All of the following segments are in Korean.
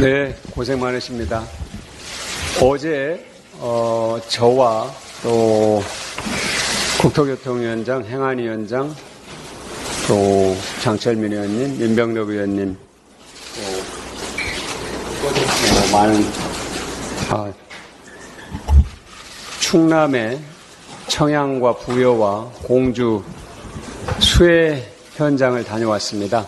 네, 고생 많으십니다. 어제 저와 또 국토교통위원장, 행안위원장, 또 장철민 의원님, 민병록 의원님, 또 많은 충남의 청양과 부여와 공주 수해 현장을 다녀왔습니다.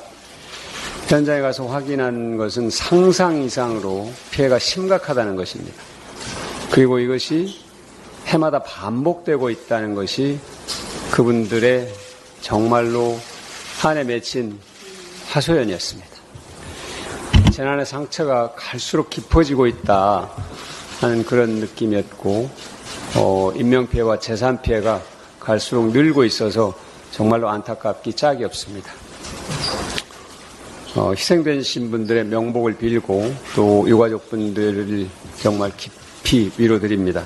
현장에 가서 확인한 것은 상상 이상으로 피해가 심각하다는 것입니다. 그리고 이것이 해마다 반복되고 있다는 것이 그분들의 정말로 한해 맺힌 하소연이었습니다. 재난의 상처가 갈수록 깊어지고 있다 하는 그런 느낌이었고, 인명피해와 재산피해가 갈수록 늘고 있어서 정말로 안타깝기 짝이 없습니다. 희생되신 분들의 명복을 빌고 또 유가족분들을 정말 깊이 위로드립니다.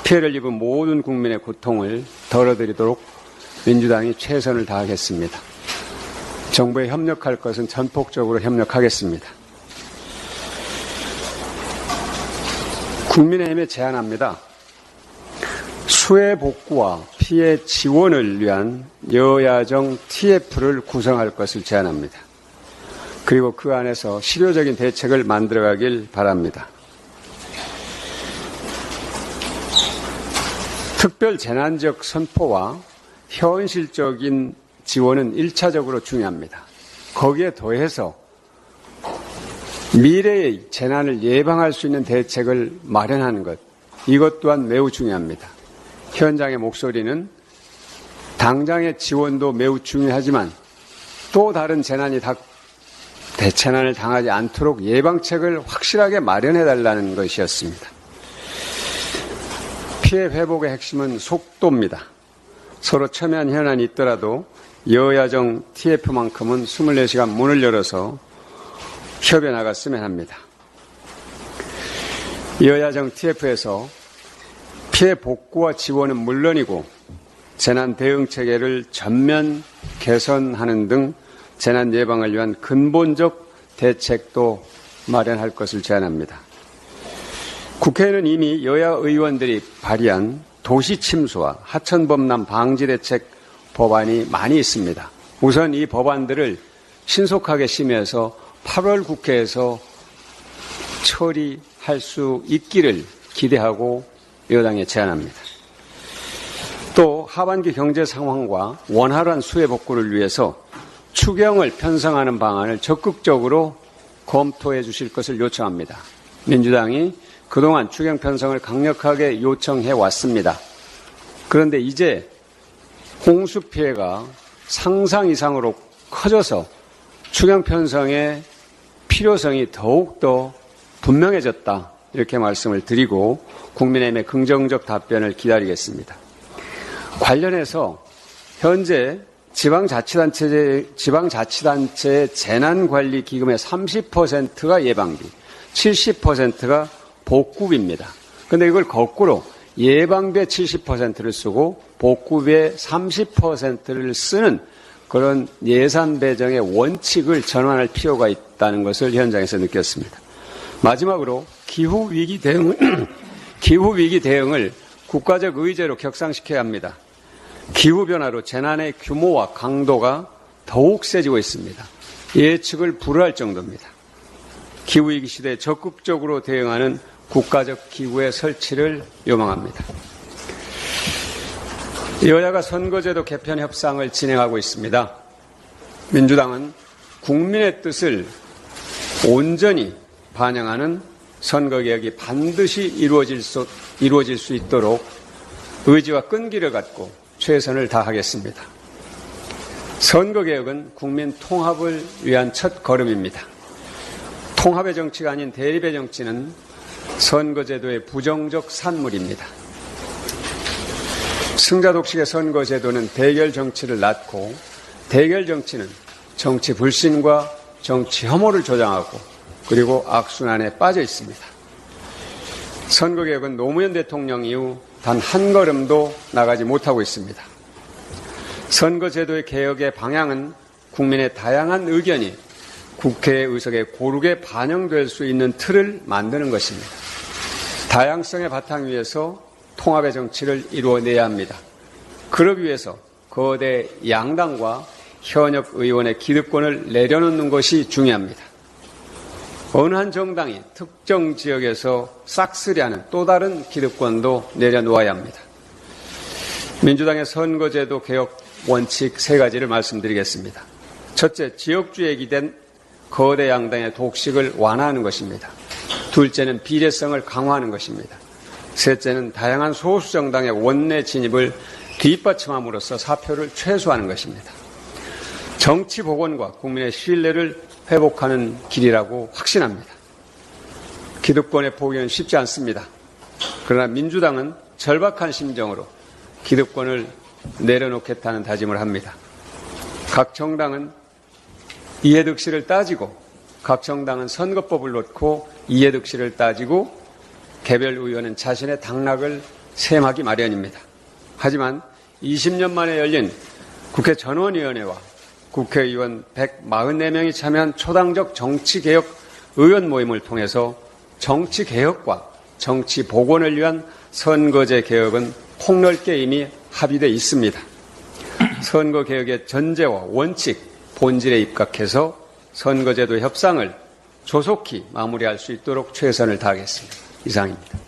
피해를 입은 모든 국민의 고통을 덜어드리도록 민주당이 최선을 다하겠습니다. 정부에 협력할 것은 전폭적으로 협력하겠습니다. 국민의힘에 제안합니다. 수해 복구와 피해 지원을 위한 여야정 TF를 구성할 것을 제안합니다. 그리고 그 안에서 실효적인 대책을 만들어가길 바랍니다. 특별 재난지역 선포와 현실적인 지원은 1차적으로 중요합니다. 거기에 더해서 미래의 재난을 예방할 수 있는 대책을 마련하는 것, 이것 또한 매우 중요합니다. 현장의 목소리는 당장의 지원도 매우 중요하지만 또 다른 재난을 당하지 않도록 예방책을 확실하게 마련해달라는 것이었습니다. 피해 회복의 핵심은 속도입니다. 서로 첨예한 현안이 있더라도 여야정 TF만큼은 24시간 문을 열어서 협의해 나갔으면 합니다. 여야정 TF에서 피해 복구와 지원은 물론이고 재난 대응 체계를 전면 개선하는 등 재난 예방을 위한 근본적 대책도 마련할 것을 제안합니다. 국회에는 이미 여야 의원들이 발의한 도시 침수와 하천 범람 방지 대책 법안이 많이 있습니다. 우선 이 법안들을 신속하게 심의해서 8월 국회에서 처리할 수 있기를 기대하고 여당에 제안합니다. 또 하반기 경제 상황과 원활한 수해 복구를 위해서 추경을 편성하는 방안을 적극적으로 검토해 주실 것을 요청합니다. 민주당이 그동안 추경 편성을 강력하게 요청해 왔습니다. 그런데 이제 홍수 피해가 상상 이상으로 커져서 추경 편성의 필요성이 더욱더 분명해졌다, 이렇게 말씀을 드리고 국민의힘의 긍정적 답변을 기다리겠습니다. 관련해서 현재 지방자치단체 재난관리기금의 30%가 예방비, 70%가 복구비입니다. 그런데 이걸 거꾸로 예방비의 70%를 쓰고 복구비의 30%를 쓰는 그런 예산 배정의 원칙을 전환할 필요가 있다는 것을 현장에서 느꼈습니다. 마지막으로 기후위기 대응을 국가적 의제로 격상시켜야 합니다. 기후변화로 재난의 규모와 강도가 더욱 세지고 있습니다. 예측을 불허할 정도입니다. 기후위기 시대에 적극적으로 대응하는 국가적 기구의 설치를 요망합니다. 여야가 선거제도 개편 협상을 진행하고 있습니다. 민주당은 국민의 뜻을 온전히 반영하는 선거개혁이 반드시 이루어질 수 있도록 의지와 끈기를 갖고 최선을 다하겠습니다. 선거개혁은 국민 통합을 위한 첫 걸음입니다. 통합의 정치가 아닌 대립의 정치는 선거제도의 부정적 산물입니다. 승자 독식의 선거제도는 대결 정치를 낳고 대결 정치는 정치 불신과 정치 혐오를 조장하고 그리고 악순환에 빠져 있습니다. 선거개혁은 노무현 대통령 이후 단 한 걸음도 나가지 못하고 있습니다. 선거제도의 개혁의 방향은 국민의 다양한 의견이 국회 의석에 고르게 반영될 수 있는 틀을 만드는 것입니다. 다양성의 바탕 위에서 통합의 정치를 이루어내야 합니다. 그러기 위해서 거대 양당과 현역 의원의 기득권을 내려놓는 것이 중요합니다. 어느 한 정당이 특정 지역에서 싹쓸이하는 또 다른 기득권도 내려놓아야 합니다. 민주당의 선거제도 개혁 원칙 3가지를 말씀드리겠습니다. 첫째, 지역주의에 기댄 거대 양당의 독식을 완화하는 것입니다. 둘째는 비례성을 강화하는 것입니다. 셋째는 다양한 소수 정당의 원내 진입을 뒷받침함으로써 사표를 최소화하는 것입니다. 정치 복원과 국민의 신뢰를 회복하는 길이라고 확신합니다. 기득권의 포기는 쉽지 않습니다. 그러나 민주당은 절박한 심정으로 기득권을 내려놓겠다는 다짐을 합니다. 각 정당은 이해득실을 따지고 각 정당은 선거법을 놓고 이해득실을 따지고 개별 의원은 자신의 당락을 셈하기 마련입니다. 하지만 20년 만에 열린 국회 전원위원회와 국회의원 144명이 참여한 초당적 정치개혁 의원 모임을 통해서 정치개혁과 정치 복원을 위한 선거제 개혁은 폭넓게 이미 합의되어 있습니다. 선거개혁의 전제와 원칙, 본질에 입각해서 선거제도 협상을 조속히 마무리할 수 있도록 최선을 다하겠습니다. 이상입니다.